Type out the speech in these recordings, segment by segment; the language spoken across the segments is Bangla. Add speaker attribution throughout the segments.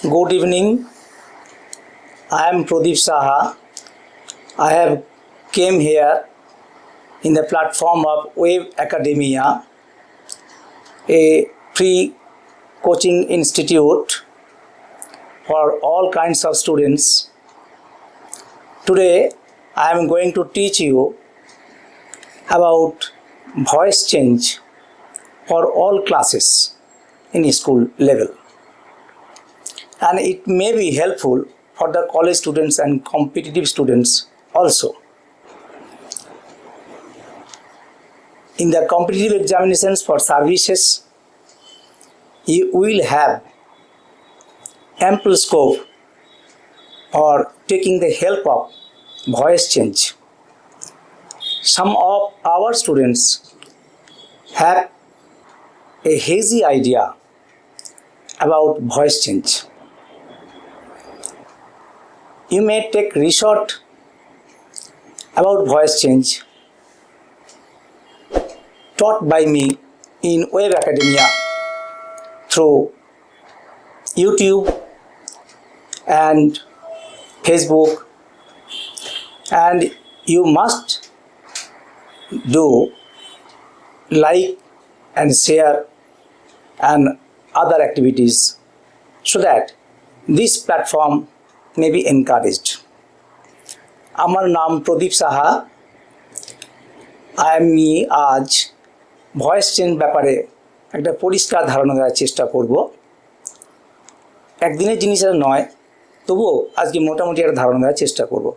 Speaker 1: Good evening. I am Pradeep Saha. I have came here in the platform of Wave Academia, a free coaching institute for all kinds of students. Today I am going to teach you about voice change for all classes in school level, and it may be helpful for the college students and competitive students also. In the competitive examinations for services, you will have ample scope for taking the help of voice change. Some of our students have a hazy idea about voice change. You may take resort about voice change taught by me in Wave Academia through YouTube and Facebook, and you must do like and share and other activities so that this platform may be encouraged. আমার নাম প্রদীপ সাহা। আমি আজ ভয়েস চেঞ্জ ব্যাপারে একটা পরিষ্কার ধারণা দেওয়ার চেষ্টা করব। একদিনের জিনিস নয়, তবুও আজকে মোটামুটি একটা ধারণা দেওয়ার চেষ্টা করব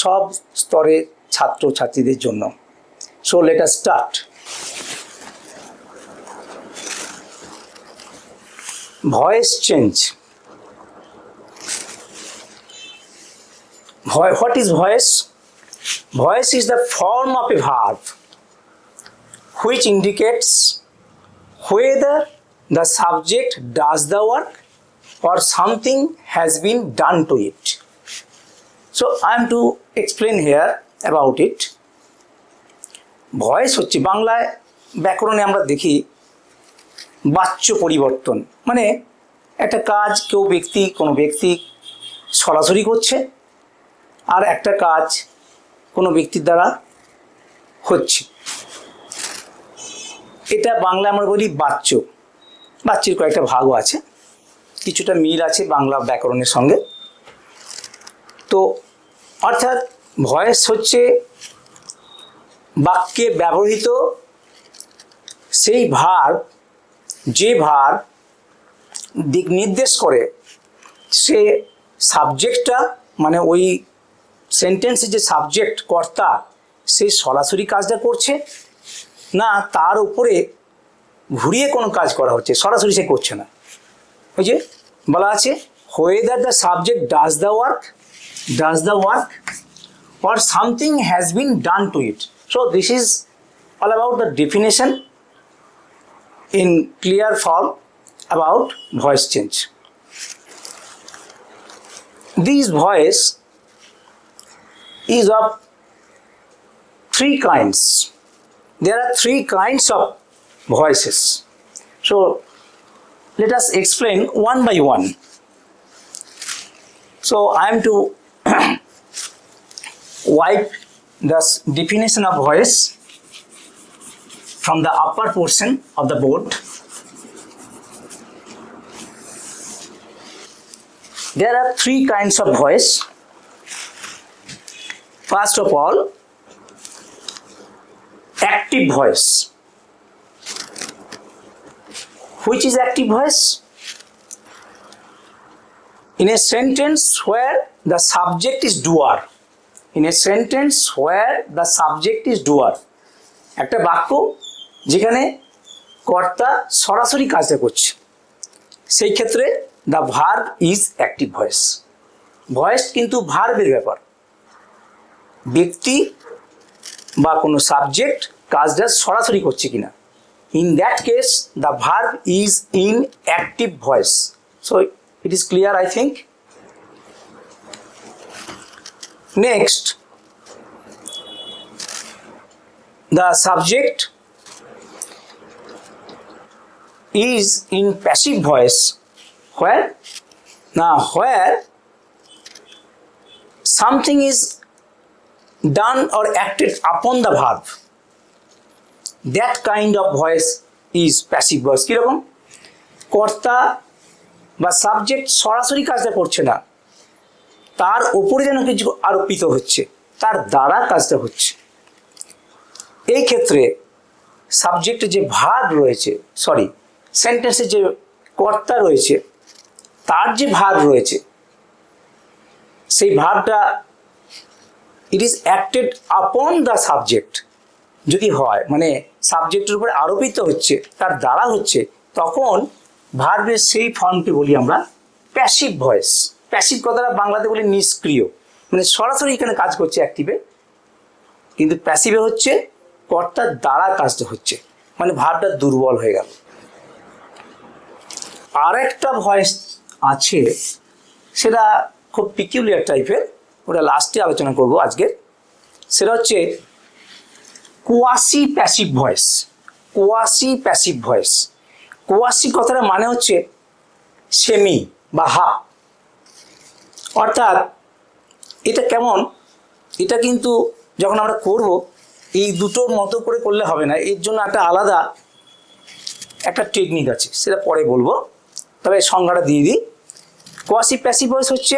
Speaker 1: সব স্তরের ছাত্র ছাত্রীদের জন্য। So let us start. Voice change. What is voice? Voice is the form of a verb which indicates whether the subject does the work or something has been done to it. So I am to explain here about it. Voice হচ্ছে বাংলায় ব্যাকরণে আমরা দেখি বাচ্য পরিবর্তন, মানে একটা কাজ কোনো ব্যক্তি সরাসরি করছে আর একটা কাজ কোনো ব্যক্তির দ্বারা হচ্ছে। এটা বাংলা আমরা বলি বাচ্য। বাচ্যের কয়েকটা ভাগও আছে, কিছুটা মিল আছে বাংলা ব্যাকরণের সঙ্গে। তো অর্থাৎ ভয়েস হচ্ছে বাক্যে ব্যবহৃত সেই ভার্ব, যে ভার্ব দিক নির্দেশ করে সে সাবজেক্টটা, মানে ওই সেন্টেন্সে যে সাবজেক্ট কর্তা সে সরাসরি কাজটা করছে না তার উপরে ঘুরিয়ে কোনো কাজ করা হচ্ছে, সরাসরি সে করছে না। ওই যে বলা আছে whether the subject does the work or something has been done to it. So this is all about the definition in clear form about voice change. This voice is of three kinds. There are three kinds of voices. So let us explain one by one. So I am to wipe the definition of voice from the upper portion of the board. There are three kinds of voice. First of all, active voice. Which is active voice? In a sentence where the subject is doer. In a sentence where the subject is doer. একটা বাক্য যেখানে কর্তা সরাসরি কাজটা করছে, সেই ক্ষেত্রে the verb is active voice. Voice কিন্তু ভার্বের ব্যাপার, ব্যক্তি বা কোনো সাবজেক্ট কাজটা সরাসরি করছে কিনা। In that case the verb is in active voice. So it is clear, I think. Next, the subject is in passive voice where Now, where something is done or acted upon the verb, that kind of voice is passive voice. কিরকম? কর্তা বা সাবজেক্ট সরাসরি কাজটা করছে না, তার উপরে যেন কিছু আরোপিত হচ্ছে, তার দ্বারা কাজটা হচ্ছে। এই ক্ষেত্রে সাবজেক্টে যে ভার্ব রয়েছে, সেন্টেন্সে যে কর্তা রয়েছে, তার যে ভার্ব রয়েছে, সেই ভার্বটা it is acted upon the subject যদি হয়, মানে সাবজেক্টের উপরে আরোপিত হচ্ছে, তার দ্বারা হচ্ছে, তখন ভার্বের সেই ফর্মকে বলি আমরা প্যাসিভ ভয়েস। প্যাসিভ কথাটা বাংলাতে বলি নিষ্ক্রিয়, মানে সরাসরি এখানে কাজ করছে অ্যাক্টিভে, কিন্তু প্যাসিভে হচ্ছে কর্তার দ্বারা কাজটা হচ্ছে, মানে ভার্বটা দুর্বল হয়ে গেল। আর একটা ভয়েস আছে, সেটা খুব পিকিউলিয়ার টাইপের, ওটা লাস্টে আলোচনা করব আজকে। সেটা হচ্ছে quasi passive voice. Quasi passive voice, quasi কথাটা মানে হচ্ছে সেমি বা হাফ। অর্থাৎ এটা কেমন, এটা কিন্তু যখন আমরা করব এই দুটোর মতো করে করলে হবে না, এর জন্য একটা আলাদা একটা টেকনিক আছে, সেটা পরে বলবো। তবে সংজ্ঞাটা দিয়ে দিই। কোয়াসি প্যাসিভ ভয়েস হচ্ছে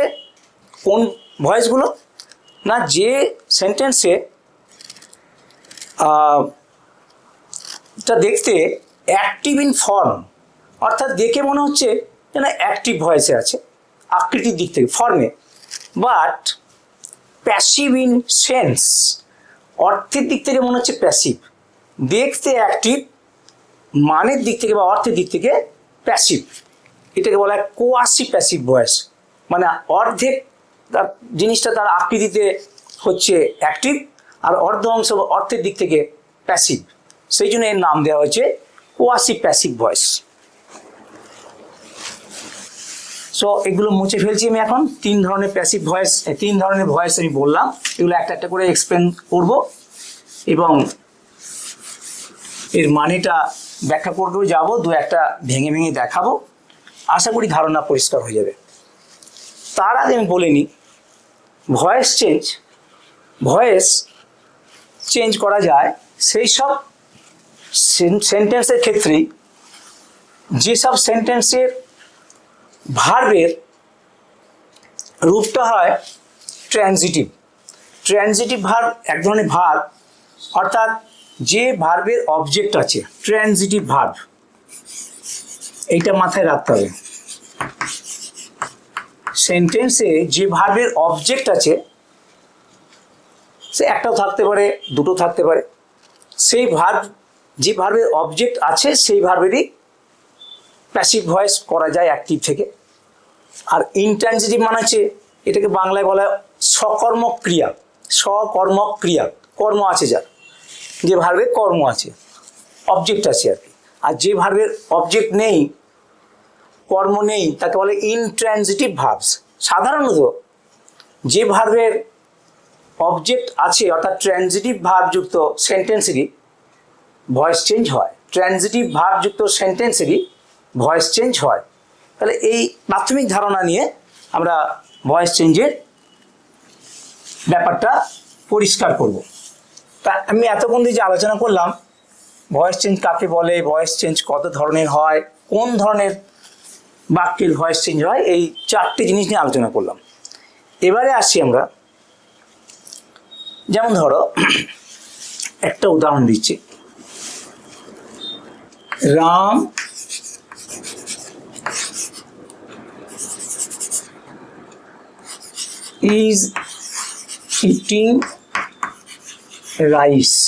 Speaker 1: কোন ভয়েসগুলো না, যে সেন্টেন্সে টা দেখতে অ্যাক্টিভ ইন ফর্ম, অর্থাৎ দেখে মনে হচ্ছে যেন অ্যাক্টিভ ভয়েসে আছে আকৃতির দিক থেকে, ফর্মে, বাট প্যাসিভ ইন সেন্স, অর্থের দিক থেকে মনে হচ্ছে প্যাসিভ, দেখতে অ্যাক্টিভ, মানের দিক থেকে বা অর্থের দিক থেকে প্যাসিভ। এটাকে বলা হয় কোয়াসি প্যাসিভ ভয়েস, মানে অর্ধেক তার জিনিসটা তার আকৃতিতে হচ্ছে অ্যাক্টিভ, আর অর্ধ অংশ অর্থের দিক থেকে প্যাসিভ, সেই জন্য এর নাম দেওয়া হয়েছে কোয়াসি প্যাসিভ ভয়েস। সো এগুলো মুছে ফেলছি আমি এখন। তিন ধরনের প্যাসিভ ভয়েস, তিন ধরনের ভয়েস আমি বললাম, এগুলো একটা একটা করে এক্সপ্লেন করব এবং এর মানেটা ব্যাখ্যা করতেও যাব, দু একটা ভেঙে ভেঙে দেখাবো, আশা করি ধারণা পরিষ্কার হয়ে যাবে। তার আগে আমি বলে নিই, ভয়েস চেঞ্জ করা যায় সেই সব সেন্টেন্সের ক্ষেত্রেই যেসব সেন্টেন্সের ভার্বের রূপটা হয় ট্রানজিটিভ। ট্রানজিটিভ ভার্ব এক ধরনের ভার্ব, অর্থাৎ যে ভার্বের অবজেক্ট আছে, ট্রানজিটিভ ভার্ব, এইটা মাথায় রাখতে হবে। সেন্টেন্সে যে ভার্বের অবজেক্ট আছে, সে একটাও থাকতে পারে, দুটো থাকতে পারে, সেই ভার্ব, যে ভার্বের অবজেক্ট আছে সেই ভার্বেরই প্যাসিভ ভয়েস করা যায় অ্যাক্টিভ থেকে। আর ইনট্রানজিটিভ মানে হচ্ছে, এটাকে বাংলায় বলা হয় সকর্মক্রিয়া। সকর্মক্রিয়া, কর্ম আছে যার, যে ভার্বের কর্ম আছে, অবজেক্ট আছে আর কি। আর যে ভার্বের অবজেক্ট নেই, কর্ম নেই, তাকে বলে ইনট্রানজিটিভ ভার্বস। সাধারণত যে ভার্বের অবজেক্ট আছে, অর্থাৎ ট্রানজিটিভ ভার্বযুক্ত সেন্টেন্সেরই ভয়েস চেঞ্জ হয়। ট্রানজিটিভ ভার্বযুক্ত সেন্টেন্সেরই ভয়েস চেঞ্জ হয়। তাহলে এই প্রাথমিক ধারণা নিয়ে আমরা ভয়েস চেঞ্জের ব্যাপারটা পরিষ্কার করব। তা আমি এতক্ষণ দিয়ে যে আলোচনা করলাম, ভয়েস চেঞ্জ কাকে বলে, ভয়েস চেঞ্জ কত ধরনের হয়, কোন ধরনের বাক্যের ভয়েস চেঞ্জ হয়, এই চারটি জিনিস নিয়ে আলোচনা করলাম। এবারে আসি আমরা, যেমন ধরো একটা উদাহরণ দিচ্ছি, রাম is eating rice।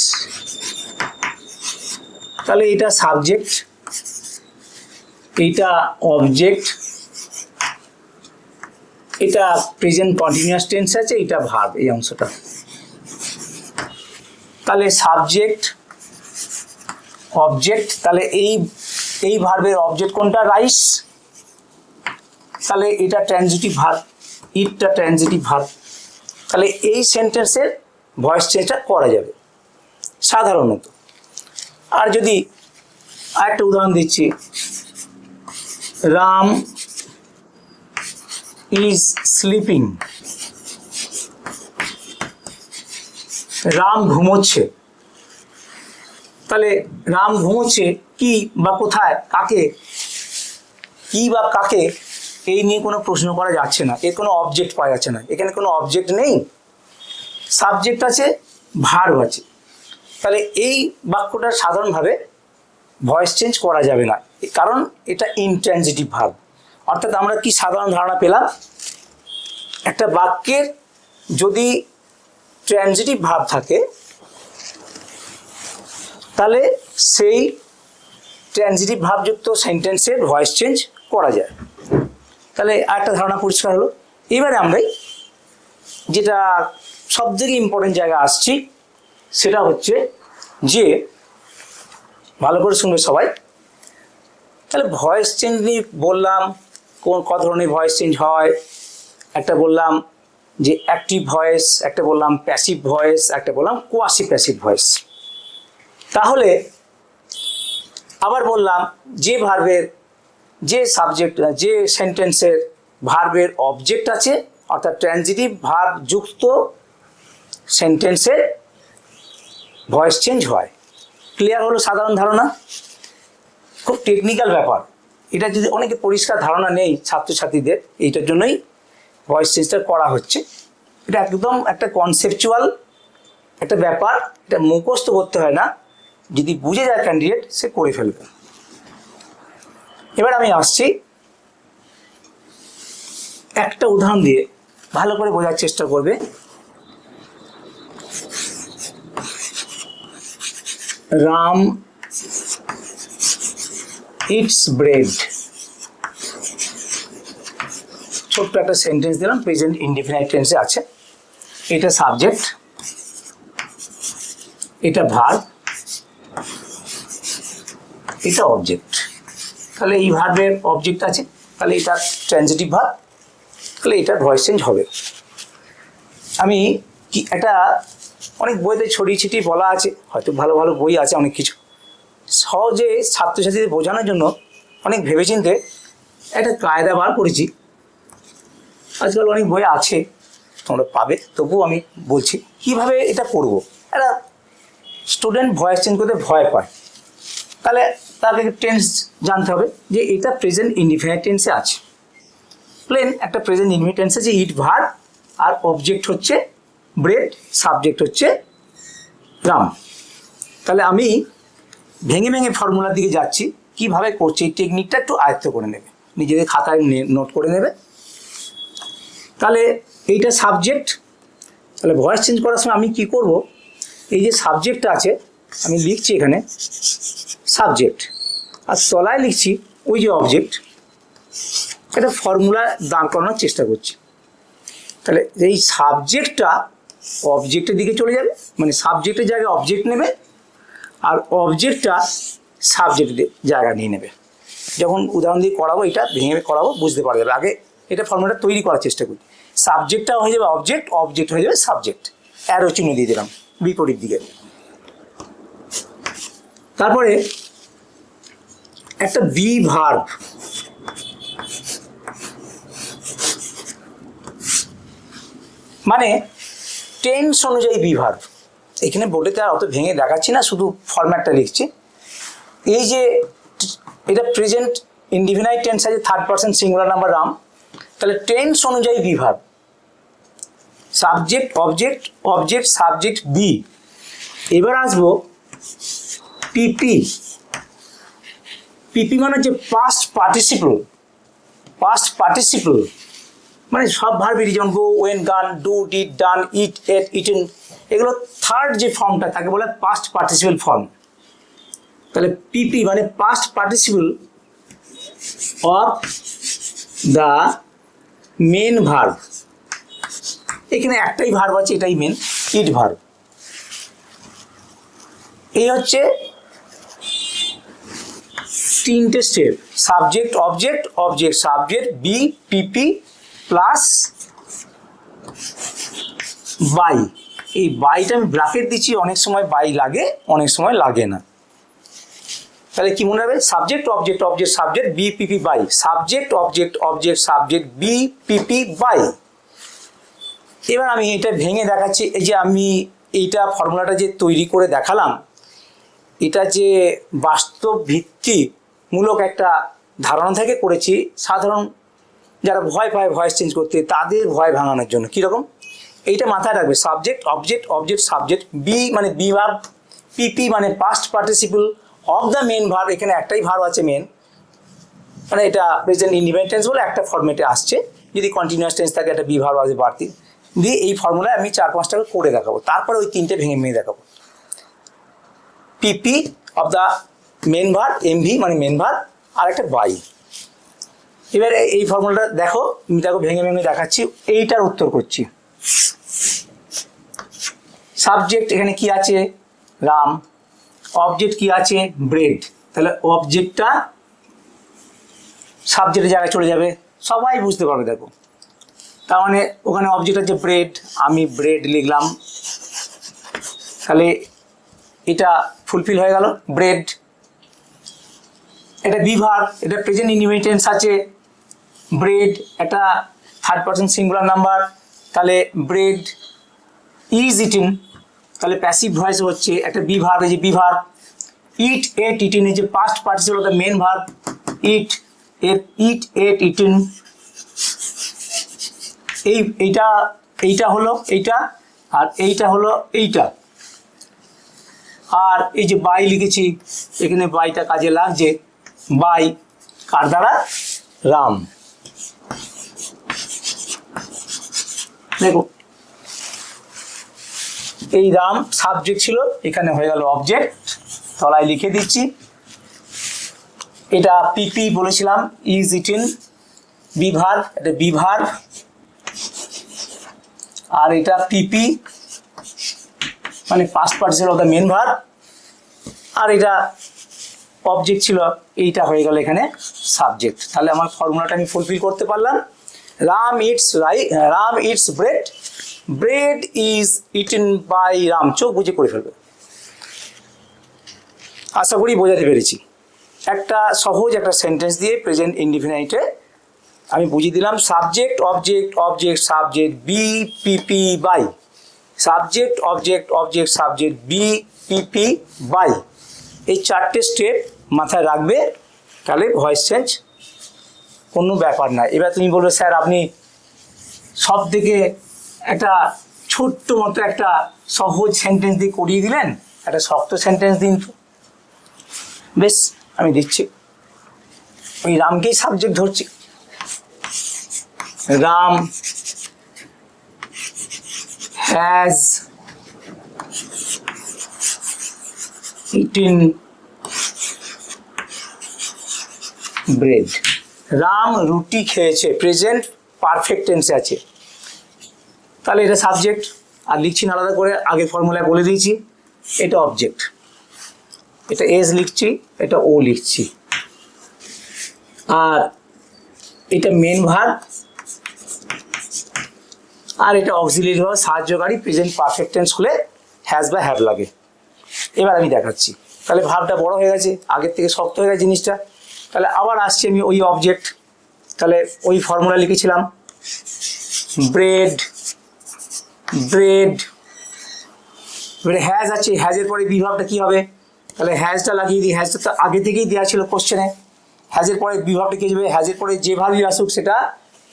Speaker 1: তাহলে এটা সাবজেক্ট, এটা অবজেক্ট, এটা প্রেজেন্ট কন্টিনিউয়াস টেন্স আছে, এটা ভার্ব, এই অংশটা। তাহলে সাবজেক্ট, অবজেক্ট, তাহলে এই ভার্বের অবজেক্ট কোনটা, রাইস, তাহলে এটা ট্রানজিটিভ ভার্ব, ইটটা ট্রানজিটিভ ভার্ব। তাহলে এই সেন্টেন্সের ভয়েস চেঞ্জটা করা যাবে সাধারণত। আর যদি আরেকটা উদাহরণ দিচ্ছি, রাম is sleeping. রাম ঘুমোচ্ছে। তাহলে রাম ঘুমোচ্ছে কি বা কোথায়, কাকে, কি বা কাকে, এই নিয়ে কোনো প্রশ্ন করা যাচ্ছে না, এর কোনো অবজেক্ট পাওয়া যাচ্ছে না। এখানে কোনো অবজেক্ট নেই, সাবজেক্ট আছে, ভার্ব আছে। তাহলে এই বাক্যটা সাধারণভাবে ভয়েস চেঞ্জ করা যাবে না, কারণ এটা ইনট্রানজিটিভ ভার্ব। অর্থাৎ আমরা কি সাধারণ ধারণা পেলাম, একটা বাক্যের যদি ট্রানজিটিভ ভার্ব থাকে তাহলে সেই ট্রানজিটিভ ভার্বযুক্ত সেন্টেন্সের ভয়েস চেঞ্জ করা যায়। তাহলে আরেকটা ধারণা পরিষ্কার হলো। এবারে আমরা যেটা সবথেকে ইম্পর্টেন্ট জায়গায় আসছি, সেটা হচ্ছে যে, ভালো করে শুনবে সবাই। তাহলে ভয়েস চেঞ্জ নিয়ে বললাম কত ধরনের ভয়েস চেঞ্জ হয়। একটা বললাম যে অ্যাক্টিভ ভয়েস, একটা বললাম প্যাসিভ ভয়েস, একটা বললাম কোয়াসি প্যাসিভ ভয়েস। তাহলে আবার বললাম যে ভার্বের, যে সাবজেক্ট, যে সেন্টেন্সের ভার্বের অবজেক্ট আছে, অর্থাৎ ট্রানজিটিভ ভার্ব যুক্ত সেন্টেন্সে ভয়েস চেঞ্জ হয়। ক্লিয়ার হলো সাধারণ ধারণা? খুব টেকনিক্যাল ব্যাপার এটা, যদি অনেকে পরিষ্কার ধারণা নেই ছাত্রছাত্রীদের, এইটার জন্যই ভয়েস চেঞ্জটা করা হচ্ছে। এটা একদম একটা কনসেপচুয়াল একটা ব্যাপার, এটা মুখস্থ করতে হয় না, যদি বুঝে যায় ক্যান্ডিডেট সে করে ফেলবে। এবার আমি আসছি একটা উদাহরণ দিয়ে, ভালো করে বোঝার চেষ্টা করবে। Ram eats bread. ছোট্ট একটা সেন্টেন্স দিলাম, প্রেজেন্ট ইনডিফিনাইট টেন্সে আছে। এটা সাবজেক্ট, এটা ভার্ব, এটা অবজেক্ট। তাহলে এই ভার্বের অবজেক্ট আছে, তাহলে এটা ট্রানজিটিভ ভার্ব, তাহলে এটার ভয়েস চেঞ্জ হবে। আমি কি একটা অনেক বইতে ছড়িয়ে ছিটিয়ে বলা আছে, হয়তো ভালো ভালো বই আছে অনেক কিছু, সহজে ছাত্রছাত্রীদের বোঝানোর জন্য অনেক ভেবেচিন্তে একটা কায়দা বার করেছি। আজকাল অনেক বই আছে, তোমরা পাবে, তবুও আমি বলছি কিভাবে এটা করব। একটা স্টুডেন্ট ভয়েস চেঞ্জ করতে ভয় পায়, তাহলে তাকে টেন্স জানতে হবে যে এটা প্রেজেন্ট ইনডিফিনাইট টেন্সে আছে। প্লেন একটা প্রেজেন্ট ইনডিফিনাইট টেন্সে যে ইট ভার্ব, আর অবজেক্ট হচ্ছে ব্রেড, সাবজেক্ট হচ্ছে রাম। তাহলে আমি ভেঙে ভেঙে ফর্মুলার দিকে যাচ্ছি, কিভাবে করছি এই টেকনিকটা একটু আয়ত্ত করে নেবে, নিজেদের খাতায় নোট করে নেবে। তাহলে এইটা সাবজেক্ট, তাহলে ভয়েস চেঞ্জ করার সময় আমি কি করব, এই যে সাবজেক্টটা আছে আমি লিখছি এখানে সাবজেক্ট, আর তলায় লিখছি ওই যে অবজেক্ট। একটা ফর্মুলা দাঁড় করানোর চেষ্টা করছি। তাহলে এই সাবজেক্টটা অবজেক্টের দিকে চলে যাবে, মানে সাবজেক্টের জায়গায় অবজেক্ট নেবে, আর অবজেক্টটা সাবজেক্টের জায়গা নিয়ে নেবে। যখন উদাহরণ দিয়ে করাবো, এটা ভেঙে করাবো, বুঝতে পারা যাবে। আগে এটা ফর্মুলাটা তৈরি করার চেষ্টা করি। সাবজেক্টটা হয়ে যাবে অবজেক্ট, অবজেক্ট হয়ে যাবে সাবজেক্ট, অ্যারো চিহ্ন দিয়ে দিলাম বিপরীত দিকে। তারপরে একটা বি ভার্ব, মানে টেন্স অনুযায়ী বি ভার্ব। এখানে বোর্ডেতে আর অত ভেঙে দেখাচ্ছি না, শুধু ফরম্যাটটা লিখছি। এই যে এটা প্রেজেন্ট ইনডিফিনাইট টেন্স আছে, third person singular number Ram, তাহলে টেন্স অনুযায়ী be verb, subject object, object subject be. এবার আসবো পিপি। পিপি মানে হচ্ছে পাস্ট পার্টিসিপল, পাস্ট পার্টিসিপল মানে সব ভার্বেরই, যেমন গো, ওয়েন, গান, do, did, done, it, at, eaten, এগুলো থার্ড যে ফর্মটা তাকে বলে পাস্ট পার্টিসিপল ফর্ম। তাহলে পিপি মানে past participle of the main verb. এখানে একটাই ভার্ব আছে, এটাই মেন, ইট ভার্ব। এই হচ্ছে তিনটে step, subject object, object subject, be, PP plus by. এই বাইটা আমি ব্র্যাকেট দিচ্ছি, অনেক সময় বাই লাগে, অনেক সময় লাগে না। তাহলে কি মনে রাখবে, subject object object subject be PP by, subject object object subject be PP by. এবার আমি এটা ভেঙে দেখাচ্ছি। এই যে আমি এইটা ফর্মুলাটা যে তৈরি করে দেখালাম, এটা যে বাস্তব ভিত্তিমূলক একটা ধারণা থেকে করেছি, সাধারণ যারা ভয় পায় ভয়েস চেঞ্জ করতে তাদের ভয় ভাঙানোর জন্য। কীরকম, এইটা মাথায় রাখবে, subject object object subject, be মানে বি ভার্ব, পিপি মানে past participle of the main verb, এখানে একটাই ভার্ব আছে মেন, মানে এটা প্রেজেন্ট ইনডিফিনিট টেন্স বলে একটা ফর্মেটে আসছে, যদি কন্টিনিউয়াস টেন্স থাকে একটা বি ভার্ব আছে বাড়তি দিয়ে। এই ফর্মুলায় আমি 4-5টা করে দেখাবো, তারপরে ওই 3টে ভেঙে দেখাবো। PP of the main verb, MV মানে মেন ভার্ব, আর একটা বাই। এবার এই ফর্মুলাটা দেখো, আমি ভেঙে দেখাচ্ছি, এইটার উত্তর করছি। সাবজেক্ট এখানে কি আছে, রাম, অবজেক্ট কি আছে, ব্রেড, তাহলে অবজেক্টটা সাবজেক্টের জায়গায় চলে যাবে, সবাই বুঝতে পারবে। দেখো, তার মানে ওখানে অবজেক্ট আছে ব্রেড, আমি ব্রেড লিখলাম, তাহলে এটা ফুলফিল হয়ে গেল, ব্রেড। এটা বি ভার্ব, এটা প্রেজেন্ট ইনডিফিনিট টেন্স আছে, ব্রেড একটা থার্ড পারসন সিঙ্গুলার নাম্বার, তাহলে ব্রেড ইজ ইটিন, তাহলে প্যাসিভ ভয়েস হচ্ছে একটা বি ভার্ব, এই যে be verb. It ate eaten এই যে past participle of the main verb, it ate eaten. এইটা হলো এইটা, আর এইটা হলো এইটা। আর এই যে বাই লিখেছি, এখানে বাইটা কাজে লাগছে, বাই কার দ্বারা, রাম। দেখো, এই রাম সাবজেক্ট ছিল, এখানে হয়ে গেল অবজেক্ট, তলায় লিখে দিচ্ছি। এটা পিপি বলেছিলাম, ইজ ইটিন বি ভার্ব, এটা বি ভার্ব, আর এটা পিপি মানে past participle of the main verb, আর এটা অবজেক্ট ছিল, এইটা হয়ে গেল এখানে সাবজেক্ট। তাহলে আমার ফর্মুলাটা আমি ফুলফিল করতে পারলাম। Ram eats bread, bread is eaten by Ram. চোখ বুঝে করে ফেলবে, আশা করি বোঝাতে পেরেছি। একটা সহজ একটা সেন্টেন্স দিয়ে প্রেজেন্ট ইনডিফিনাইটে আমি বুঝিয়ে দিলাম, subject object object subject be PP by, subject object object subject be PP by. এই 4টে স্টেপ মাথায় রাখবে, তাহলে ভয়েস চেঞ্জ কোনো ব্যাপার না। এবার তুমি বলবে, স্যার আপনি সব থেকে একটা ছোট্ট মতো একটা সহজ সেন্টেন্স দিয়ে করিয়ে দিলেন, একটা শক্ত সেন্টেন্স দিন। বেশ, আমি দিচ্ছি। ওই রামকেই সাবজেক্ট ধরছি, Ram has eaten bread, Ram রুটি খেয়েছে, প্রেজেন্ট পারফেক্ট টেন্সে আছে, তাহলে এটা সাবজেক্ট। আর লিখছি না আলাদা করে, আগের ফর্মুলায় বলে দিয়েছি, এটা অবজেক্ট, এটা এস লিখছি, এটা ও লিখছি, আর এটা মেন ভার্ব, আর এটা অক্সিলিয়ারি ভার্ব সাহায্যকারী, প্রেজেন্ট পারফেক্ট টেন্স হলে হ্যাজ বা হ্যাভ লাগে। এবার আমি দেখাচ্ছি, তাহলে ভার্বটা বড় হয়ে গেছে, আগের থেকে শক্ত হয়ে গেছে জিনিসটা। তাহলে আবার আসছি আমি ওই অবজেক্ট, তাহলে ওই ফর্মুলা লিখেছিলাম, ব্রেড ব্রেড, হ্যাজ আছে, হ্যাজের পরে বিভাগটা কি হবে, তাহলে হ্যাজটা লাগিয়ে দিই, হ্যাজটা তো আগে থেকেই দেওয়া ছিল কোশ্চেনে। হ্যাজের পরে বিভাগটা কি যাবে, হ্যাজের পরে যে ভার্বই আসুক সেটা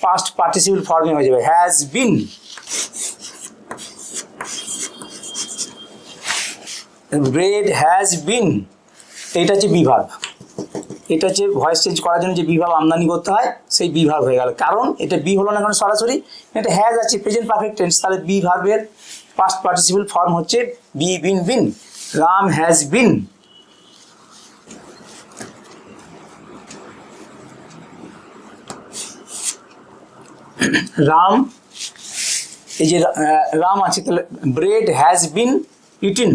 Speaker 1: পাস্ট পার্টিসিপল ফর্মে হয়ে যাবে, হ্যাজ বিন। ব্রেড হ্যাজ বিন, এটা হচ্ছে বিভাগ, এটা হচ্ছে ভয়েস চেঞ্জ করার জন্য যে বিভাগ আমদানি করতে হয়, সেই বিভাগ হয়ে গেল। কারণ এটা বি হলো না, কারণ সরাসরি এটা হ্যাজ আছে প্রেজেন্ট পারফেক্ট টেন্স, তাহলে বি ভার্বের পাস্ট পার্টিসিপল ফর্ম হচ্ছে be been been, Ram has been. Ram, এই যে রাম আছে, তাহলে bread has been eaten,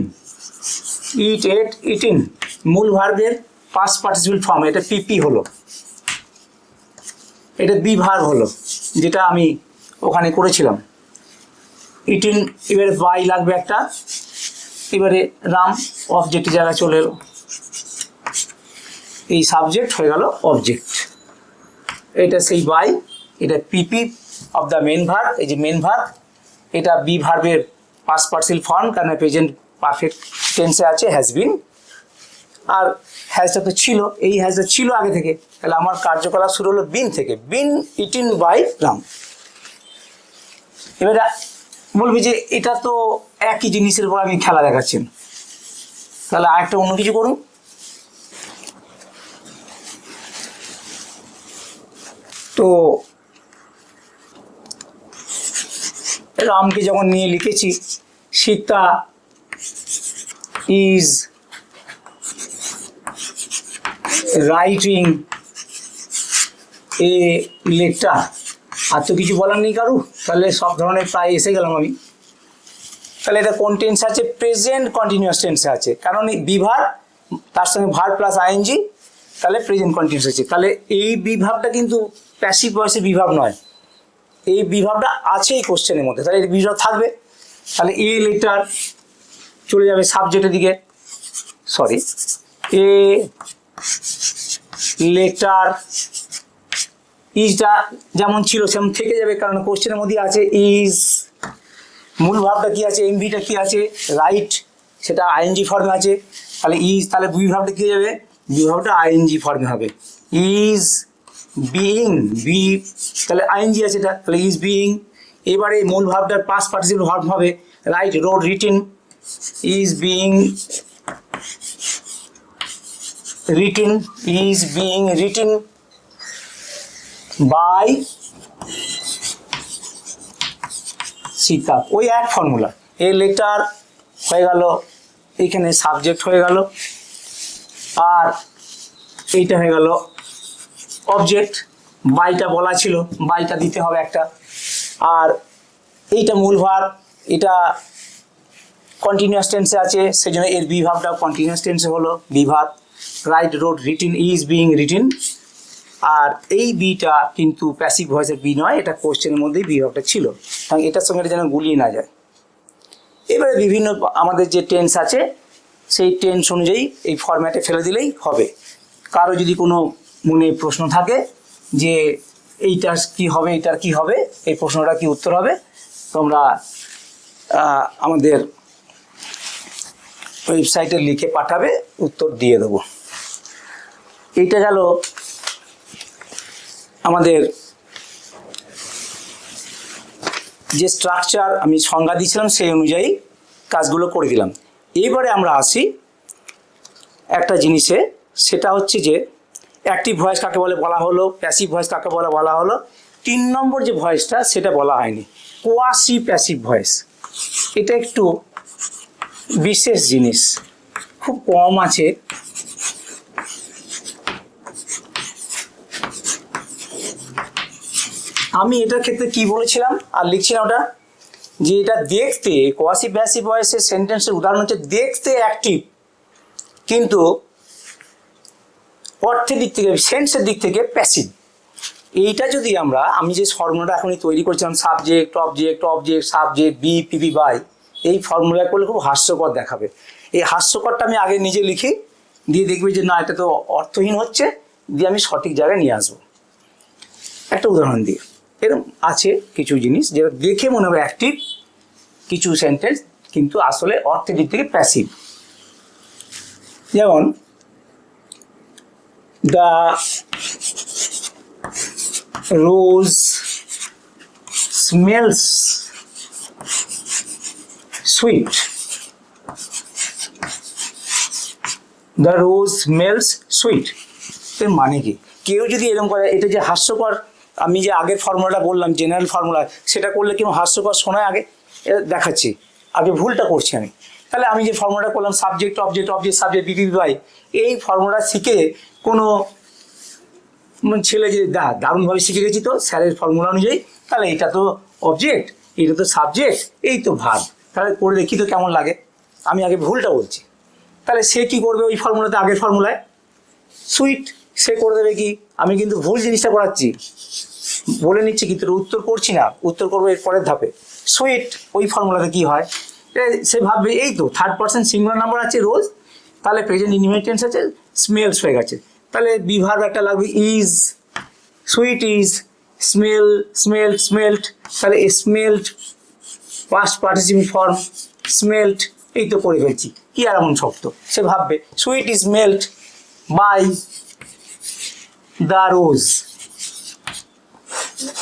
Speaker 1: it ate eaten, মূল ভার্বের পাস্ট পার্টিসিপল ফর্ম, এটা পিপি হলো, এটা বি ভার্ব হলো যেটা আমি ওখানে করেছিলাম, ইটিন। এবারে বাই লাগবে একটা, এবারে রাম অবজেক্টের জায়গায় চলে এলো, এই সাবজেক্ট হয়ে গেল অবজেক্ট। এটা সেই বাই, এটা পিপি অফ দ্য মেন ভার্ব, এই যে মেন ভার্ব, এটা বি ভার্বের পাস্ট পার্সিল ফর্ম, কারণ প্রেজেন্ট পারফেক্ট টেন্সে আছে হ্যাজ বিন। আর হ্যাজটা তো ছিল, এই হ্যাজটা ছিল আগে থেকে, তাহলে আমার কার্যকলাপ শুরু হলো বিন থেকে, বিন ইটিন বাই রাম। এবারে বলবি যে এটা তো একই জিনিসের উপর আমি খেলা দেখাচ্ছেন, তাহলে আরেকটা অন্য কিছু করুন। তো রামকে যখন নিয়ে লিখেছি, Sita is writing a letter, আর তো কিছু বলার নেই কারু, তাহলে সব ধরনের প্রায় এসে গেলাম আমি। তাহলে এটা কোন টেন্স আছে? প্রেজেন্ট কন্টিনিউয়াস টেন্সে আছে, কারণ এই বিভার তার সঙ্গে ভার্ব প্লাস আইএনজি, তাহলে প্রেজেন্ট কন্টিনিউয়াস আছে। তাহলে এই বিভাবটা কিন্তু প্যাসিভ ভয়েসের বিভাব নয়, এই বিভাবটা আছে এই কোশ্চেনের মধ্যে, তাহলে এই বিভাব থাকবে। তাহলে এ লেটার চলে যাবে সাবজেক্টের দিকে, সরি, এ লেটার, ইজটা যেমন ছিল সেমন থেকে যাবে, কারণ কোশ্চেনের মধ্যে আছে ইজ। মূল ভাবটা কি আছে? এমভিটা কি আছে? রাইট, সেটা আইএনজি ফর্মে আছে, তাহলে ইজ, তাহলে বিভাবটা কি যাবে? বিভাবটা আইএনজি ফর্মে হবে। ইজ বিইং, বি তাহলে আইএনজি আছে এটা, তাহলে ইজ বিইং। এবারে মূল ভাবটার পাস্ট পার্টিসিপল ভার্ব হবে write, wrote, written, is being written, is being written by Sita, ওই এক ফর্মুলা। এ লেটার হয়ে গেল, এইখানে সাবজেক্ট হয়ে গেল, আর এইটা হয়ে গেল অবজেক্ট। বাইটা বলা ছিল, বাইটা দিতে হবে একটা, আর এইটা মূল ভার্ব, এটা কন্টিনিউয়াস টেন্সে আছে, সেই জন্য এর বিভাবটা কন্টিনিউয়াস টেন্সে হলো বিভাব। Write, wrote, written, is being written. আর এই বিটা কিন্তু প্যাসিভ ভয়েসের বি নয়, এটা কোশ্চেনের মধ্যেই বিভাগটা ছিল, কারণ এটার সঙ্গে এটা যেন গুলিয়ে না যায়। এবারে বিভিন্ন আমাদের যে টেন্স আছে সেই টেন্স অনুযায়ী এই ফরম্যাটে ফেলে দিলেই হবে। কারো যদি কোনো মনে প্রশ্ন থাকে যে এইটার কি হবে, এইটার কি হবে, এই প্রশ্নটা কি উত্তর হবে, তোমরা আমাদের ওয়েবসাইটে লিখে পাঠাবে, উত্তর দিয়ে দেবো। এইটা গেল আমাদের যে স্ট্রাকচার আমি সংজ্ঞা দিয়েছিলাম সেই অনুযায়ী কাজগুলো করে দিলাম। এইবারে আমরা আসি একটা জিনিসে, সেটা হচ্ছে যে অ্যাক্টিভ ভয়েস কাকে বলে বলা হলো, প্যাসিভ ভয়েস কাকে বলে বলা হলো। 3 নম্বর যে ভয়েসটা সেটা বলা হয়নি, কোয়াসি প্যাসিভ ভয়েস। এটা একটু বিশেষ জিনিস, খুব কম আছে। আমি এটার ক্ষেত্রে কি বলেছিলাম আর লিখছিলাম ওটা, যে এটা দেখতে, কোয়াসি প্যাসিভ ভয়েসের সেন্টেন্সের উদাহরণ হচ্ছে দেখতে অ্যাক্টিভ, কিন্তু অর্থের দিক থেকে, সেন্সের দিক থেকে প্যাসিভ। এইটা যদি আমি যে ফর্মুলাটা এখনই তৈরি করছিলাম, subject object object subject be PP by, এই ফর্মুলা করলে খুব হাস্যকর দেখাবে। এই হাস্যকরটা আমি আগে নিজে লিখি, দিয়ে দেখবি যে না এটা তো অর্থহীন হচ্ছে, দিয়ে আমি সঠিক জায়গায় নিয়ে আসবো। একটা উদাহরণ দিয়ে, এরকম আছে কিছু জিনিস যেটা দেখে মনে হবে অ্যাক্টিভ, কিছু সেন্টেন্স কিন্তু আসলে অর্থের দিক থেকে প্যাসিভ। যেমন the rose smells sweet, the rose smells sweet, এর মানে কি? কেউ যদি এরকম করে, এটা যে হাস্যকর, আমি যে আগের ফর্মুলাটা বললাম জেনারেল ফর্মুলা, সেটা করলে কি হাস্যকর শোনায়? আগে দেখাচ্ছি, আগে ভুলটা করছি আমি। তাহলে আমি যে ফর্মুলাটা করলাম subject object object subject BP by, এই ফর্মুলা শিখে কোনো ছেলে যে দারুণভাবে শিখে গেছি তো স্যারের ফর্মুলা অনুযায়ী, তাহলে এটা তো অবজেক্ট, এটা তো সাবজেক্ট, এই তো ভার্ব, তাহলে করে দেখি তো কেমন লাগে। আমি আগে ভুলটা বলছি, তাহলে সে কি করবে? ওই ফর্মুলাতে, আগের ফর্মুলায় সুইট সে করে দেবে কি? আমি কিন্তু ভুল জিনিসটা করাচ্ছি, বলে নিচ্ছি কিন্তু উত্তর করছি না, উত্তর করবো এর পরের ধাপে। সুইট ওই ফর্মুলাতে কি হয়, সে ভাববে এই তো থার্ড পার্সন সিঙ্গুলার নাম্বার আছে রোজ, তাহলে প্রেজেন্ট ইনডিফিনিট টেন্স আছে, স্মেলস হয়ে গেছে, তাহলে বিভার্ব একটা লাগবে is, sweet is, smell smelt smelt, তাহলে smelt past participant form smelt, এই তো করে ফেলছি। কি আর এমন শব্দ সে ভাববে, sweet is melt by the rose.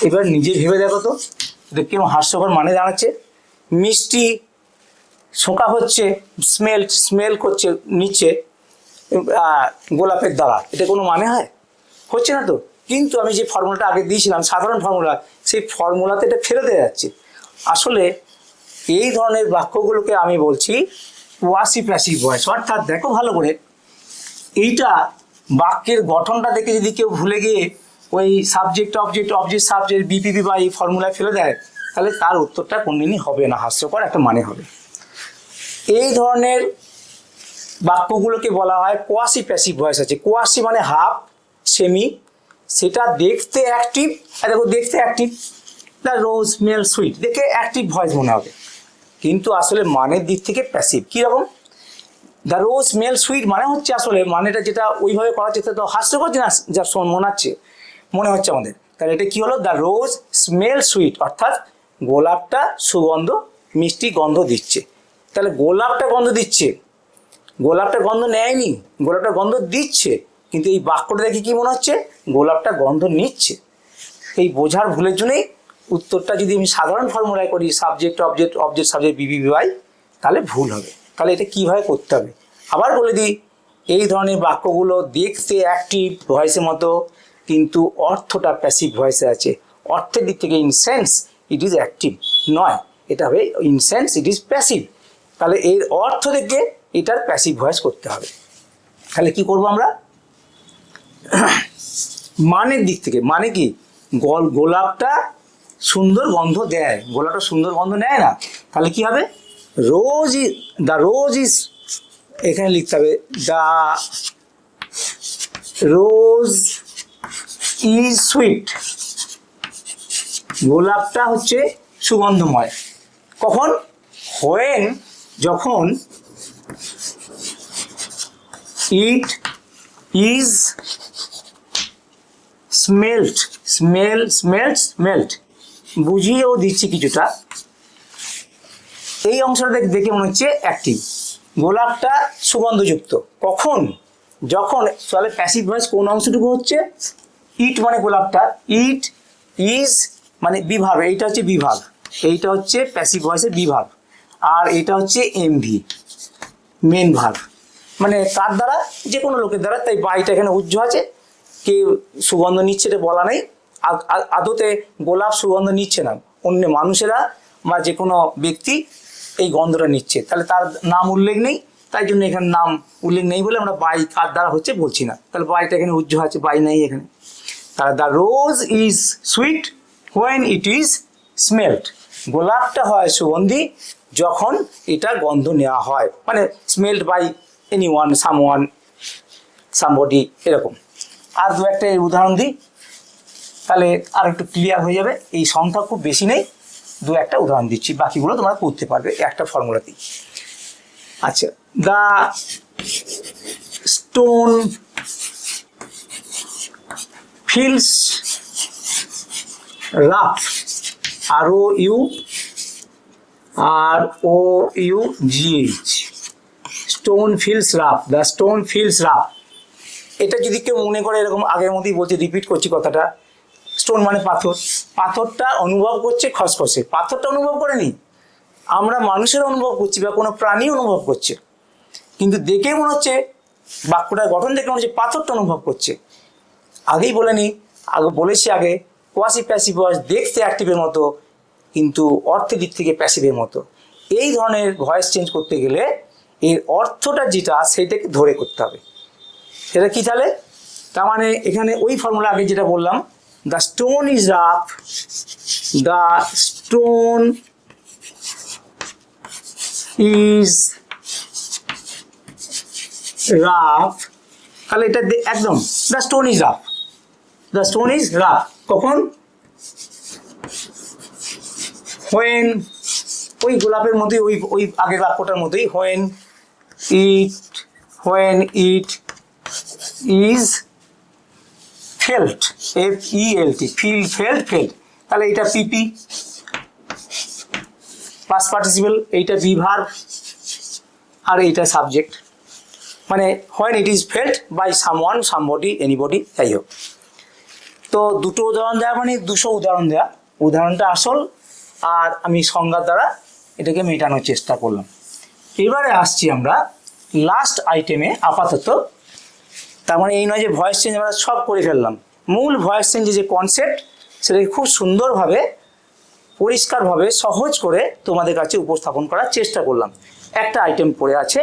Speaker 1: এবার নিজে ভেবে দেখো তো এটা কেমন হাস্যকর মানে দাঁড়াচ্ছে। মিষ্টি শোকা হচ্ছে, স্মেল স্মেল করছে নিচে গোলাপের দ্বারা, এটা কোনো মানে হয়? হচ্ছে না তো। কিন্তু আমি যে ফর্মুলাটা আগে দিয়েছিলাম সাধারণ ফর্মুলা, সেই ফর্মুলাতে এটা ফেলে দেওয়া যাচ্ছে। আসলে এই ধরনের বাক্যগুলোকে আমি বলছি ওয়াসি প্যাসিভ ভয়েস। অর্থাৎ দেখো ভালো করে, এইটা বাক্যের গঠনটা দেখে যদি কেউ ভুলে গিয়ে ওই subject object object subject BPP বা এই ফর্মুলায় ফেলে দেয়, তাহলে তার উত্তরটা কোনদিনই হবে না, হাস্যকর একটা মানে হবে। এই ধরনের বাক্যগুলোকে বলা হয় কোয়াসি প্যাসিভ ভয়েস আছে। কোয়াসি মানে হাফ, সেমি, সেটা দেখতে অ্যাক্টিভ। দেখো দেখতে active, the rose smell sweet, দেখে অ্যাক্টিভ ভয়েস মনে হবে, কিন্তু আসলে মানের দিক থেকে প্যাসিভ। কীরকম? দ্য রোজ স্মেল সুইট মানে হচ্ছে আসলে মানেটা যেটা ওইভাবে করা হচ্ছে তো হাস্যকর যে না, যা মনে হচ্ছে আমাদের, তাহলে এটা কি হলো? দ্য রোজ স্মেল সুইট, অর্থাৎ গোলাপটা সুগন্ধ মিষ্টি গন্ধ দিচ্ছে। তাহলে গোলাপটা গন্ধ দিচ্ছে, গোলাপটা গন্ধ নেয়নি, গোলাপটা গন্ধ দিচ্ছে, কিন্তু এই বাক্যটা দেখে কি মনে হচ্ছে? গোলাপটা গন্ধ নিচ্ছে। এই বোঝার ভুলের জন্যই উত্তরটা যদি আমি সাধারণ ফর্মুলায় করি সাবজেক্ট অবজেক্ট অবজেক্ট সাবজেক্ট বিবিবিওয়াই, তাহলে ভুল হবে। তাহলে এটা কীভাবে করতে হবে আবার বলে দিই। এই ধরনের বাক্যগুলো দেখতে অ্যাক্টিভ ভয়েসের মতো, কিন্তু অর্থটা প্যাসিভ ভয়েসে আছে। অর্থের দিক থেকে in sense it is active নয়, এটা হবে in sense it is passive. তাহলে এর অর্থ থেকে এটার প্যাসিভ ভয়েস করতে হবে। তাহলে কি করব আমরা? মানের দিক থেকে, মানে কি? গোলাপটা সুন্দর গন্ধ দেয়, গোলাপটা সুন্দর গন্ধ নেয় না, তাহলে কি হবে? Rose is, the rose is, এখানে লিখতে হবে দ্য রোজ ইজ সুইট, গোলাপটা হচ্ছে সুগন্ধময়। কখন? হোয়েন, যখন ইট ইজ স্মেল্ট, স্মেল্ট, বুঝিয়েও দিচ্ছি কিছুটা। এই অংশটা দেখে মনে হচ্ছে অ্যাক্টিভ, গোলাপটা সুগন্ধযুক্ত। কখন? যখন। তাহলে প্যাসিভ ভয়েস কোন অংশটুকু হচ্ছে? ইট মানে গোলাপটা, ইট ইজ মানে বিভাগ, এইটা হচ্ছে বিভাগ, এইটা হচ্ছে প্যাসিভ ভয়েসের বিভাগ, আর এটা হচ্ছে এমভি মেন ভাগ, মানে কার দ্বারা? যে কোনো লোকের দ্বারা। তাই বাইটা এখানে উজ্জ্ব আছে, কে সুগন্ধ নিচ্ছে এটা বলা নেই। আদতে গোলাপ সুগন্ধ নিচ্ছে না, অন্য মানুষেরা বা যে কোনো ব্যক্তি এই গন্ধটা নিচ্ছে, তাহলে তার নাম উল্লেখ নেই, তাই জন্য এখানে নাম উল্লেখ নেই বলে আমরা বাই কার দ্বারা হচ্ছে বলছি না। তাহলে বাইটা এখানে উজ্জ্ব আছে, বাই নেই এখানে। তাহলে the rose is sweet when it is smelt, গোলাপটা হয় সুগন্ধি যখন এটা গন্ধ নেওয়া হয়, মানে smelled by anyone, someone, somebody, এরকম। আর দু একটা উদাহরণ দিই, তাহলে আর একটু ক্লিয়ার হয়ে যাবে। এই সংখ্যা খুব বেশি নেই, দু একটা উদাহরণ দিচ্ছি, বাকিগুলো তোমরা করতে পারবে একটা ফর্মুলাতেই। আচ্ছা, the stone feels rough, ROUGH, stone feels rough, the stone feels rough. এটা যদি কেউ মনে করে, এরকম আগের মধ্যেই বলছি, রিপিট করছি কথাটা, স্টোন মানে পাথর, পাথরটা অনুভব করছে খসখসে, পাথরটা অনুভব করেনি, আমরা মানুষের অনুভব করছি বা কোনো প্রাণী অনুভব করছে, কিন্তু দেখে মনে হচ্ছে, বাক্যটার গঠন দেখে মনে হচ্ছে পাথরটা অনুভব করছে। আগেই বলেছি আগে, কোয়াসি প্যাসিভ ভয়েস দেখতে অ্যাক্টিভের মতো, কিন্তু অর্থের দিক থেকে প্যাসিভের মতো। এই ধরনের ভয়েস চেঞ্জ করতে গেলে এর অর্থটা যেটা সেটাকে ধরে করতে হবে। সেটা কি তাহলে? তার মানে এখানে ওই ফর্মুলা আগে যেটা বললাম, the stone is rough, the stone is rough, তাহলে এটা একদম the stone is rough, the stone is rough. কখন? হোয়েন, ওই গোলাপের মধ্যেই, ওই আগের বাক্যটার মধ্যেই, when it is felt, FELT, feel, felt, felt, তাহলে এটা PP পাস্ট পার্টিসিপল, এইটা বি ভার্ব, আর এইটা সাবজেক্ট। মানে when it is felt by someone, somebody, anybody, যাই হোক। তো দুটো উদাহরণ দেওয়া মানে 200 উদাহরণ দেওয়া, উদাহরণটা আসল আর আমি সংজ্ঞার দ্বারা এটাকে মেটানোর চেষ্টা করলাম। এবারে আসছি আমরা লাস্ট আইটেমে আপাতত। তার মানে এই নয় যে ভয়েস চেঞ্জ আমরা সব করে ফেললাম, মূল ভয়েস চেঞ্জের যে কনসেপ্ট সেটাকে খুব সুন্দরভাবে, পরিষ্কারভাবে, সহজ করে তোমাদের কাছে উপস্থাপন করার চেষ্টা করলাম। একটা আইটেম পড়ে আছে,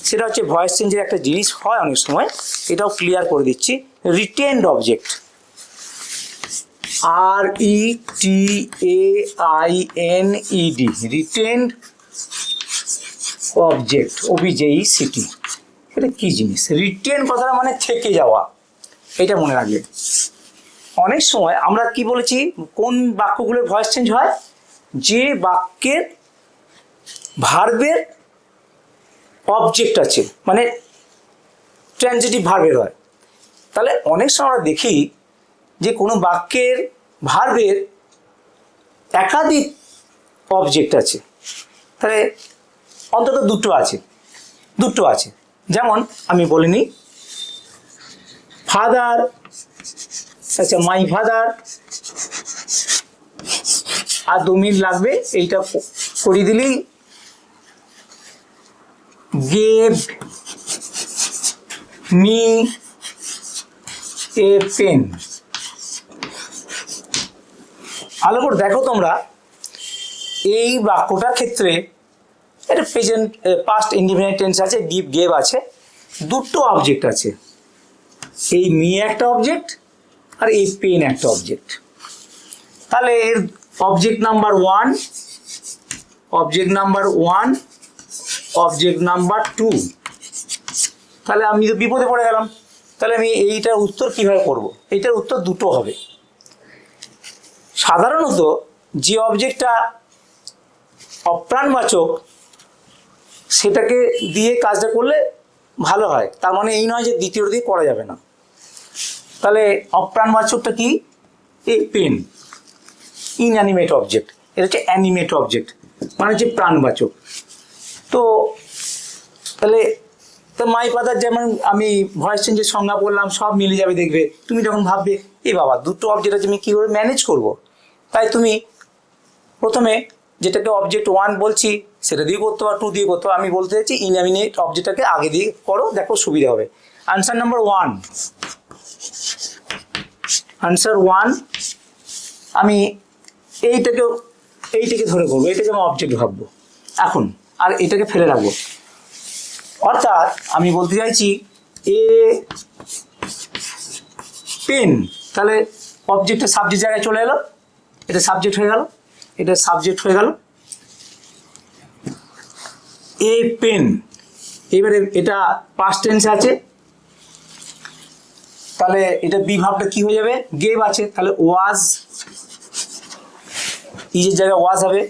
Speaker 1: সেটা হচ্ছে ভয়েস চেঞ্জের একটা জিনিস হয় অনেক সময়, এটাও ক্লিয়ার করে দিচ্ছি। Retained object, RETAINED, retained object, OBJECT। এটা কি জিনিস? রিটেন কথাটা মানে থেকে যাওয়া, এটা মনে রাখবে। অনেক সময় আমরা কি বলেছি, কোন বাক্যগুলোর ভয়েস চেঞ্জ হয়? যে বাক্যের ভার্বের অবজেক্ট আছে, মানে ট্রানজিটিভ ভার্বের হয়। তাহলে অনেক সময় আমরা দেখি যে কোনো বাক্যের ভার্বের একাধিক অবজেক্ট আছে, তাহলে অন্তত দুটো আছে। যেমন আমি বলিনি ফাদার, আচ্ছা মাই ফাদার, আর 2 মিনিট লাগবে, এইটা করিয়ে দিলেই gave me a pen। ভালো করে দেখো তোমরা, এই বাক্যটার ক্ষেত্রে এটা প্রেজেন্ট, পাস্ট ইনডিফিনিট টেন্স আছে, গিভ, গেভ আছে, দুটো অবজেক্ট আছে। এই মি একটা অবজেক্ট আর এই পেন একটা অবজেক্ট। তাহলে এর object number 1, object number 1, object number 2। তাহলে আমি তো বিপদে পড়ে গেলাম। তাহলে আমি এইটার উত্তর কিভাবে করব? এইটার উত্তর দুটো হবে। সাধারণত যে অবজেক্টটা অপ্রাণবাচক সেটাকে দিয়ে কাজটা করলে ভালো হয়, তার মানে এই নয় যে দ্বিতীয়টা দিয়ে করা যাবে না। তাহলে অপ্রাণবাচকটা কি? এ পেন, ইনঅ্যানিমেট অবজেক্ট, এটা হচ্ছে অ্যানিমেট অবজেক্ট, মানে হচ্ছে প্রাণবাচক। তো তাহলে তো মাই ফাদার, যেমন আমি ভয়েস চেঞ্জের সংজ্ঞা বললাম, সব মিলে যাবে দেখবে। তুমি যখন ভাববে এ বাবা দুটো অবজেক্ট আছে, আমি কী করে ম্যানেজ করব, তাই তুমি প্রথমে যেটাকে অবজেক্ট 1 বলছি সেটা দিয়ে করতে পারো, 2 দিয়ে করতে পারো। আমি বলতে চাইছি ইনঅ্যানিমেট অবজেক্টটাকে আগে দিয়ে করো, দেখো সুবিধা হবে। আনসার নাম্বার 1, আনসার 1, আমি এইটাকে ধরে করবো, এটাকে আমি অবজেক্ট ভাববো এখন, আর এটাকে ফেলে রাখবো। অর্থাৎ আমি বলতে চাইছি এ পেন, তাহলে অবজেক্টটা সাবজেক্ট জায়গায় চলে এলো, এটা সাবজেক্ট হয়ে গেল, এটা সাবজেক্ট হয়ে গেল। এ পেন, এবারে এটা পাস্ট টেন্সে আছে, তাহলে এটা বি ভাবটা কি হয়ে যাবে? গেভ আছে, তাহলে ওয়াজ, ইজের জায়গায় ওয়াজ হবে।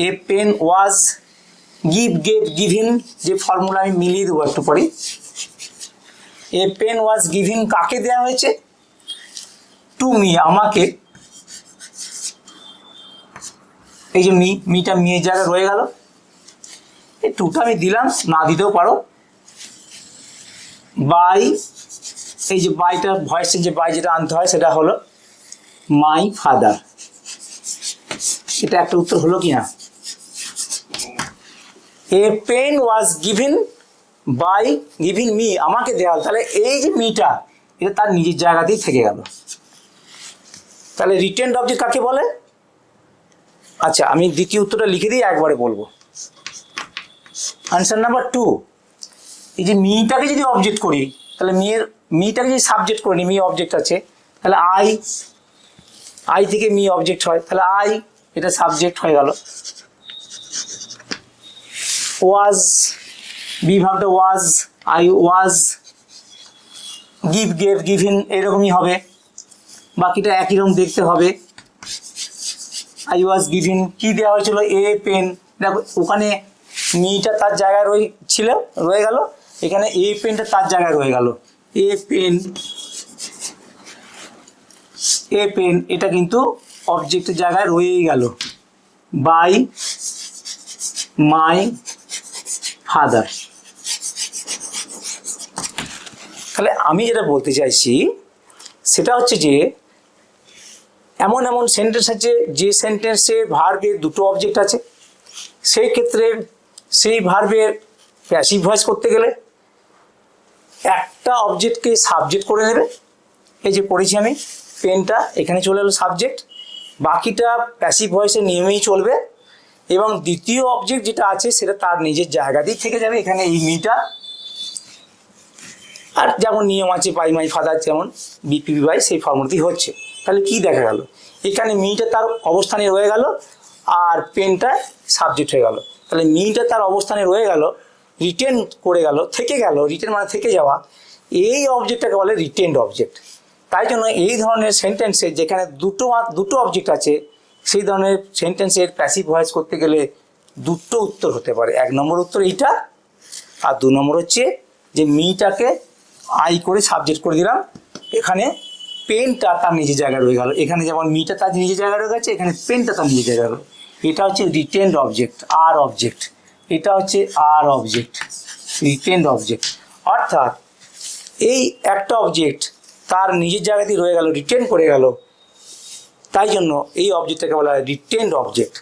Speaker 1: A pen was, give, gave, given, যে ফর্মুলা আমি মিলিয়ে দেবো একটু পরে। এ পেন ওয়াজ গিভিন কাকে দেওয়া হয়েছে? টু মি, আমাকে। এই যে মিটা মিয়ের জায়গায় রয়ে গেল, এই টুটা আমি দিলাম, না দিতেও পারো। বাই, এই যে বাইটা ভয়েসের যে বাই যেটা আনতে হয় সেটা হলো মাই ফাদার। এটা একটা উত্তর হলো কি না? A pen was given by, given me, আমাকে দেওয়া হল, তাহলে এই যে মিটা এটা তার নিজের জায়গাতেই থেকে গেল। তাহলে রিটেন্ড অবজেক্ট কাকে বলে? আচ্ছা আমি দ্বিতীয় উত্তরটা লিখে দিয়ে একবারে বলবো। আনসার নাম্বার 2, এই যে মিটাকে যদি অবজেক্ট করি, তাহলে মিটাকে যদি সাবজেক্ট করি, মি অবজেক্ট আছে, তাহলে আই থেকে মি অবজেক্ট হয়, তাহলে আই এটা সাবজেক্ট হয়ে গেল। ওয়াজ, বি ভাবটা was, I was, give, gave, given এরকমই হবে, বাকিটা একই রকম দেখতে হবে। আই ওয়াজ গিভিন কি দেওয়া হয়েছিল? এ পেন, দেখো ওখানে মিটা তার জায়গায় রয়ে গেল, এখানে এ পেনটা তার জায়গায় রয়ে গেল। এ পেন এ পেন, এটা কিন্তু অবজেক্টের জায়গায় রয়েই গেল, বাই মাই ফাদার। তাহলে আমি যেটা বলতে চাইছি সেটা হচ্ছে যে এমন এমন সেন্টেন্স আছে যে সেন্টেন্সে ভার্বের দুটো অবজেক্ট আছে, সেই ক্ষেত্রে সেই ভার্বের প্যাসিভ ভয়েস করতে গেলে একটা অবজেক্টকে সাবজেক্ট করে নেবে। এই যে পড়েছি আমি, পেনটা এখানে চলে এলো সাবজেক্ট, বাকিটা প্যাসিভ ভয়েসের নিয়মেই চলবে, এবং দ্বিতীয় অবজেক্ট যেটা আছে সেটা তার নিজের জায়গাতেই থেকে যাবে। এখানে এই মিটা, আর যেমন নিয়ম আছে বাই মাই ফাদার, যেমন বিপিবি বাই, সেই ফর্মুলাতেই হচ্ছে। তাহলে কি দেখা গেল, এখানে মিটা তার অবস্থানে রয়ে গেল আর পেনটা সাবজেক্ট হয়ে গেল। তাহলে মিটা তার অবস্থানে রয়ে গেল, রিটেন করে গেল, থেকে গেল, রিটেন মানে থেকে যাওয়া, এই অবজেক্টটাকে বলে রিটেনড অবজেক্ট। তাই জন্য এই ধরনের সেন্টেন্সে যেখানে দুটো অবজেক্ট আছে সেই ধরনের সেন্টেন্সের প্যাসিভ ভয়েস করতে গেলে দুটো উত্তর হতে পারে। এক নম্বর উত্তর এইটা, আর দু নম্বর হচ্ছে যে মিটাকে আই করে সাবজেক্ট করে দিলাম, এখানে পেনটা তার নিজের জায়গায় রয়ে গেল। এখানে যেমন মিটা তার নিজের জায়গায় রয়ে গেছে, এখানে পেনটা তার নিজের জায়গায় রয়ে গেল। এটা হচ্ছে রিটেনড অবজেক্ট, আর অবজেক্ট। এটা হচ্ছে আর অবজেক্ট, রিটেনড অবজেক্ট। অর্থাৎ এই একটা অবজেক্ট তার নিজের জায়গাতেই রয়ে গেল, রিটেন করে গেল, তাই জন্য এই অবজেক্টটাকে বলা হয় রিটেনড অবজেক্ট।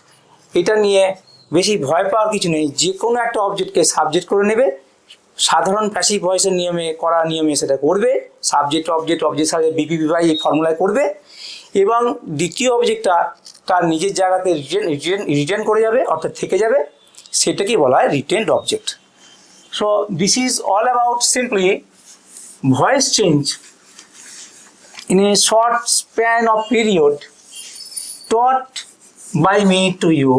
Speaker 1: এটা নিয়ে বেশি ভয় পাওয়ার কিছু নেই, যে কোনো একটা অবজেক্টকে সাবজেক্ট করে নেবে, সাধারণ প্যাসিভ ভয়েসের নিয়মে করা নিয়মে সেটা করবে, subject object object subject BPB by এই ফর্মুলায় করবে, এবং দ্বিতীয় অবজেক্টটা তার নিজের জায়গাতে রিটেন করে যাবে, অর্থাৎ থেকে যাবে, সেটাকেই বলা হয় retained object. So this is all about simply voice change in a short span of period taught by me to you.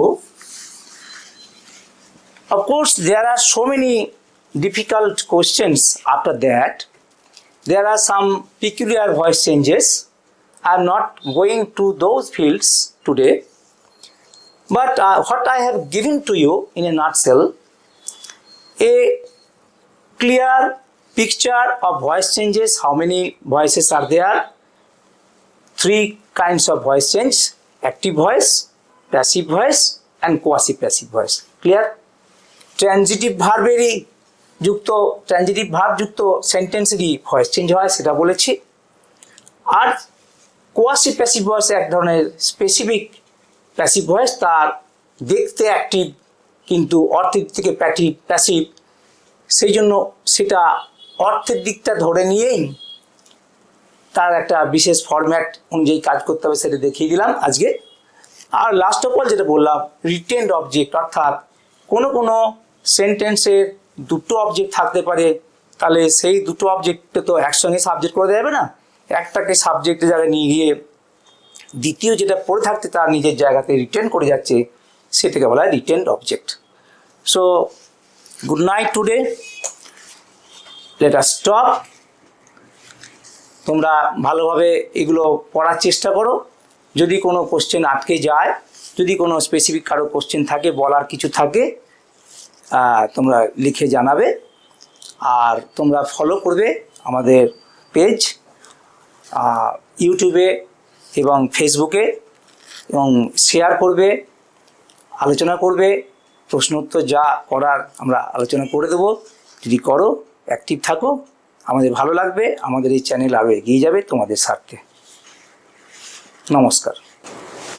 Speaker 1: Of course, there are so many difficult questions after that. There are some peculiar voice changes. I am not going to those fields today, but what I have given to you in a nutshell, a clear picture of voice changes, how many voices are there, 3 kinds of voice change: active voice, passive voice and quasi-passive voice. Clear? Transitive ভার্বেরই যুক্ত, ট্রানজিটিভ ভার্ব যুক্ত সেন্টেন্সেরই ভয়েস চেঞ্জ হয় সেটা বলেছি। আর কোয়াসি প্যাসিভ ভয়েস এক ধরনের স্পেসিফিক প্যাসিভ ভয়েস, তার দেখতে অ্যাক্টিভ কিন্তু অর্থের দিক থেকে প্যাসিভ, সেই জন্য সেটা অর্থের দিকটা ধরে নিয়েই তার একটা বিশেষ ফরম্যাট অনুযায়ী কাজ করতে হবে, সেটা দেখিয়ে দিলাম আজকে। আর লাস্ট অফ অল যেটা বললাম, রিটেনড অবজেক্ট, অর্থাৎ কোনো সেন্টেন্সের দুটো অবজেক্ট থাকতে পারে, তাহলে সেই দুটো অবজেক্টে তো একসঙ্গে সাবজেক্ট করে দেওয়া যাবে না, একটাকে সাবজেক্টের জায়গায় নিয়ে গিয়ে দ্বিতীয় যেটা পড়ে থাকতে তার নিজের জায়গাতে রিটেন করে যাচ্ছে, সেটাকে বলা হয় retained object. So good night today, let us stop. তোমরা ভালোভাবে এগুলো পড়ার চেষ্টা করো, যদি কোনো কোশ্চেন আটকে যায়, যদি কোনো স্পেসিফিক কারো কোশ্চেন থাকে, বলার কিছু থাকে, তোমরা লিখে জানাবে। আর তোমরা ফলো করবে আমাদের পেজ ইউটিউবে এবং ফেসবুকে, এবং শেয়ার করবে, আলোচনা করবে, প্রশ্ন উত্তর যা করার আমরা আলোচনা করে দেবো। যদি করো, অ্যাক্টিভ থাকো, আমাদের ভালো লাগবে, আমাদের এই চ্যানেল আরও এগিয়ে যাবে তোমাদের স্বার্থে। নমস্কার।